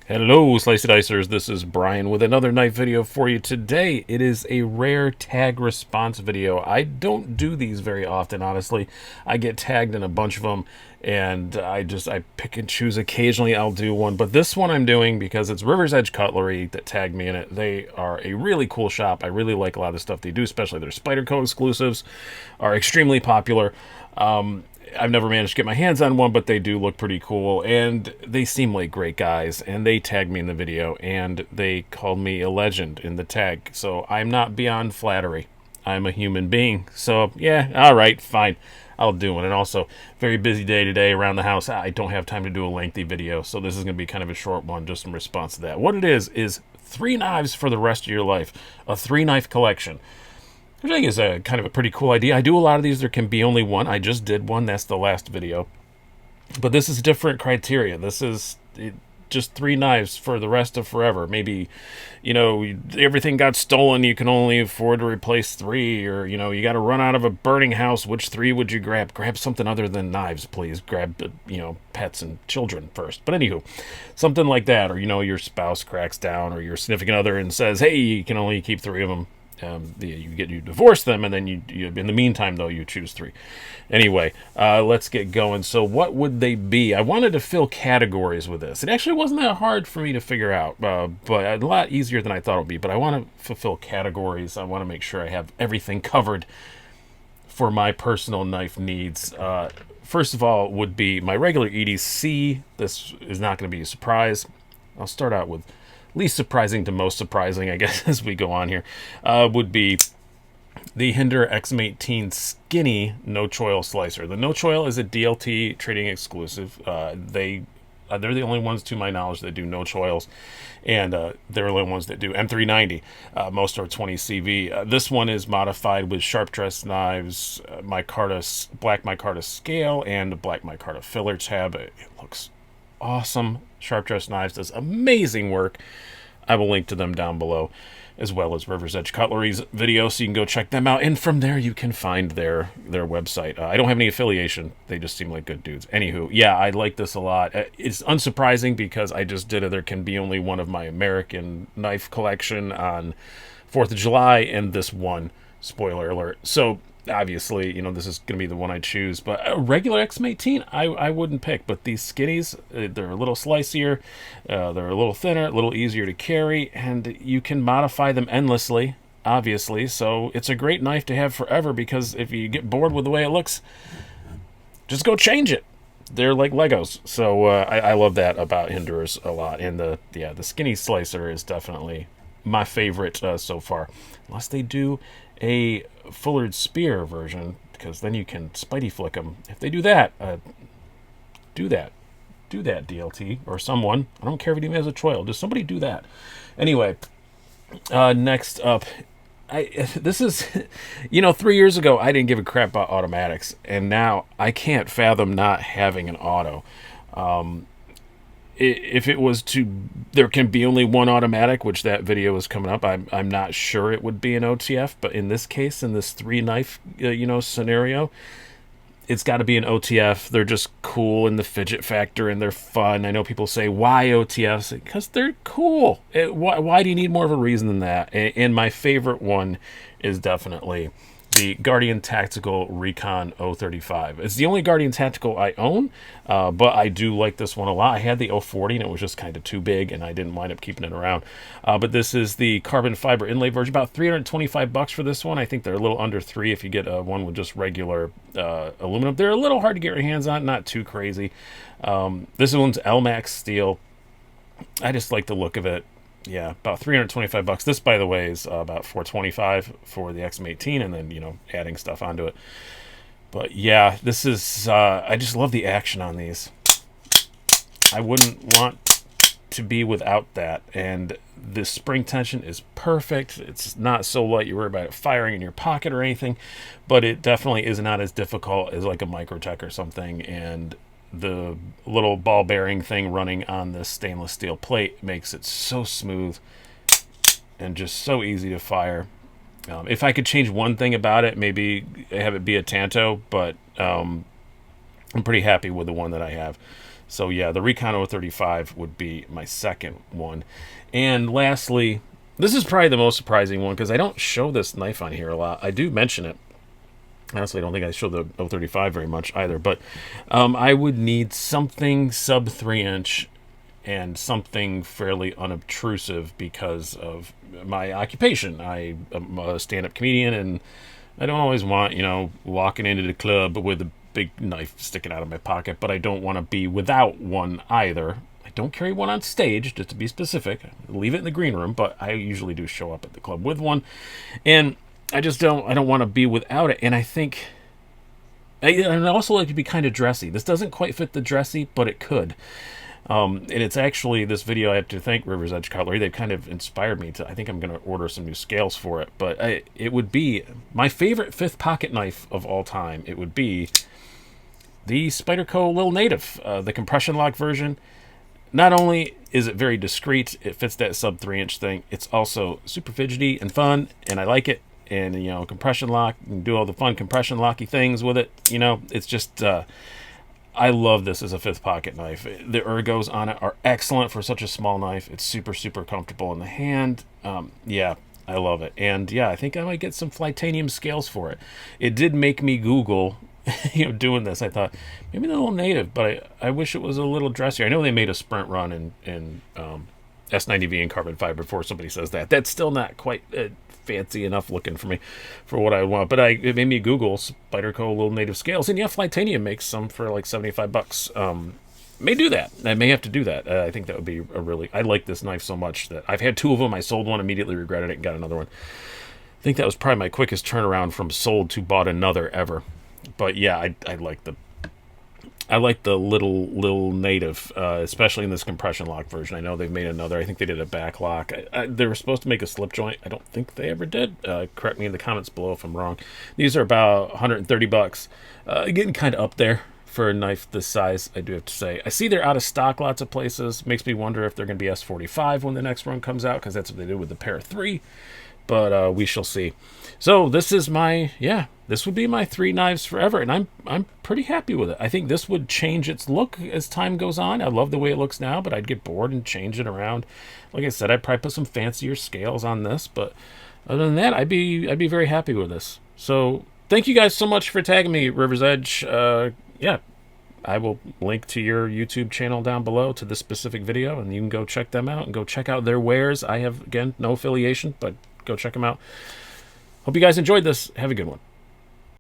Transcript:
Hello, Slicey Dicers. This is Brian with another knife video for you today. It is a rare tag response video. I don't do these very often, honestly. I get tagged in a bunch of them, and I pick and choose. Occasionally, I'll do one, but this one I'm doing because it's River's Edge Cutlery that tagged me in it. They are a really cool shop. I really like a lot of the stuff they do, especially their Spyderco exclusives are extremely popular. I've never managed to get my hands on one, but they do look pretty cool, and they seem like great guys, and they tagged me in the video, and they called me a legend in the tag, so I'm not beyond flattery. I'm a human being, so yeah, alright, fine. I'll do one. And also, very busy day today around the house. I don't have time to do a lengthy video, so this is going to be kind of a short one just in response to that. What it is 3 knives for the rest of your life. A 3-knife collection. Which I think is a kind of a pretty cool idea. I do a lot of these. There can be only one. I just did one. That's the last video. But this is different criteria. This is just 3 knives for the rest of forever. Maybe, everything got stolen. You can only afford to replace 3. Or, you got to run out of a burning house. Which 3 would you grab? Grab something other than knives, please. Grab, pets and children first. But anywho, something like that. Or, your spouse cracks down. Or your significant other and says, hey, you can only keep 3 of them. You divorce them, and then you in the meantime though you choose 3. Anyway, let's get going. So what would they be? I wanted to fill categories with this. It actually wasn't that hard for me to figure out, but a lot easier than I thought it would be. But I want to fulfill categories. I want to make sure I have everything covered for my personal knife needs. First of all would be my regular EDC. This is not going to be a surprise. I'll start out with least surprising to most surprising, I guess, as we go on here, would be the Hinder XM18 Skinny No Choil Slicer. The No Choil is a DLT trading exclusive. They're the only ones, to my knowledge, that do no choils, and they're the only ones that do M390. Most are 20 CV. This one is modified with sharp dress knives, black micarta scale, and black micarta filler tab. It looks awesome. Sharp dress knives does amazing work. I will link to them down below, as well as River's Edge Cutlery's video, so you can go check them out. And from there, you can find their website. I don't have any affiliation. They just seem like good dudes. Anywho, yeah, I like this a lot. It's unsurprising because I just did a There Can Be Only One of my American knife collection on 4th of July, and this one, spoiler alert. So obviously, this is going to be the one I choose. But a regular XM18, I wouldn't pick. But these skinnies, they're a little slicier, they're a little thinner, a little easier to carry, and you can modify them endlessly, obviously. So it's a great knife to have forever, because if you get bored with the way it looks, just go change it. They're like Legos. So I love that about Hinders a lot. And the skinny slicer is definitely my favorite so far. Unless they do a Fullered Spear version, because then you can Spidey flick them. If they do that, do that DLT or someone. I don't care if it even has a choil. Just somebody do that. Anyway, next up, this is 3 years ago I didn't give a crap about automatics, and now I can't fathom not having an auto. If it was there can be only one automatic, which that video is coming up, I'm not sure it would be an OTF, but in this case, in this 3-knife scenario, it's got to be an OTF. They're just cool in the fidget factor, and they're fun. I know people say, why OTFs? Because they're cool. Why do you need more of a reason than that? And my favorite one is definitely the Guardian Tactical Recon 035. It's the only Guardian Tactical I own, but I do like this one a lot. I had the 040, and it was just kind of too big, and I didn't wind up keeping it around. But this is the carbon fiber inlay version. About $325 for this one. I think they're a little under $3 if you get one with just regular aluminum. They're a little hard to get your hands on, not too crazy. This one's LMAX steel. I just like the look of it. Yeah, about $325. This, by the way, is about $425 for the XM18, and then, adding stuff onto it. But yeah, this is, I just love the action on these. I wouldn't want to be without that. And the spring tension is perfect. It's not so light you worry about it firing in your pocket or anything, but it definitely is not as difficult as like a Microtech or something. And the little ball bearing thing running on this stainless steel plate makes it so smooth and just so easy to fire. If I could change one thing about it, maybe have it be a Tanto, but I'm pretty happy with the one that I have. So yeah, the Recon 035 would be my second one. And lastly, this is probably the most surprising one because I don't show this knife on here a lot. I do mention it. Honestly, I don't think I show the 035 very much either. But I would need something sub 3-inch and something fairly unobtrusive because of my occupation. I am a stand-up comedian, and I don't always want, walking into the club with a big knife sticking out of my pocket, but I don't want to be without one either. I don't carry one on stage, just to be specific. I leave it in the green room, but I usually do show up at the club with one. And I don't want to be without it. And I think, and I also like to be kind of dressy. This doesn't quite fit the dressy, but it could. And it's actually this video, I have to thank River's Edge Cutlery. They've kind of inspired me to, I think I'm going to order some new scales for it. But it would be my favorite fifth pocket knife of all time. It would be the Spyderco Lil Native, the compression lock version. Not only is it very discreet, it fits that sub 3-inch thing, it's also super fidgety and fun, and I like it. And, compression lock, you can do all the fun compression locky things with it. It's just... I love this as a fifth pocket knife. The ergos on it are excellent for such a small knife. It's super, super comfortable in the hand. Yeah, I love it. And yeah, I think I might get some Flytanium scales for it. It did make me Google, doing this. I thought, maybe the Little Native, but I wish it was a little dressier. I know they made a sprint run in S90V in carbon fiber before somebody says that. That's still not quite fancy enough looking for me for what I want, but it made me Google Spyderco Little Native scales, and yeah, Flytanium makes some for like $75. May do that. I may have to do that. I think that would be I like this knife so much that I've had two of them. I sold one, immediately regretted it, and got another one. I think that was probably my quickest turnaround from sold to bought another ever. But yeah, I like the little Native, especially in this compression lock version. I know they've made another. I think they did a back lock. They were supposed to make a slip joint. I don't think they ever did. Correct me in the comments below if I'm wrong. These are about $130. Getting kind of up there for a knife this size, I do have to say. I see they're out of stock lots of places. Makes me wonder if they're going to be S45 when the next one comes out, because that's what they did with the Para 3. But we shall see. So this is this would be my 3 knives forever, and I'm pretty happy with it. I think this would change its look as time goes on. I love the way it looks now, but I'd get bored and change it around. Like I said, I'd probably put some fancier scales on this, but other than that, I'd be very happy with this. So thank you guys so much for tagging me, River's Edge. Yeah, I will link to your YouTube channel down below to this specific video, and you can go check them out and go check out their wares. I have, again, no affiliation, but go check them out. Hope you guys enjoyed this. Have a good one.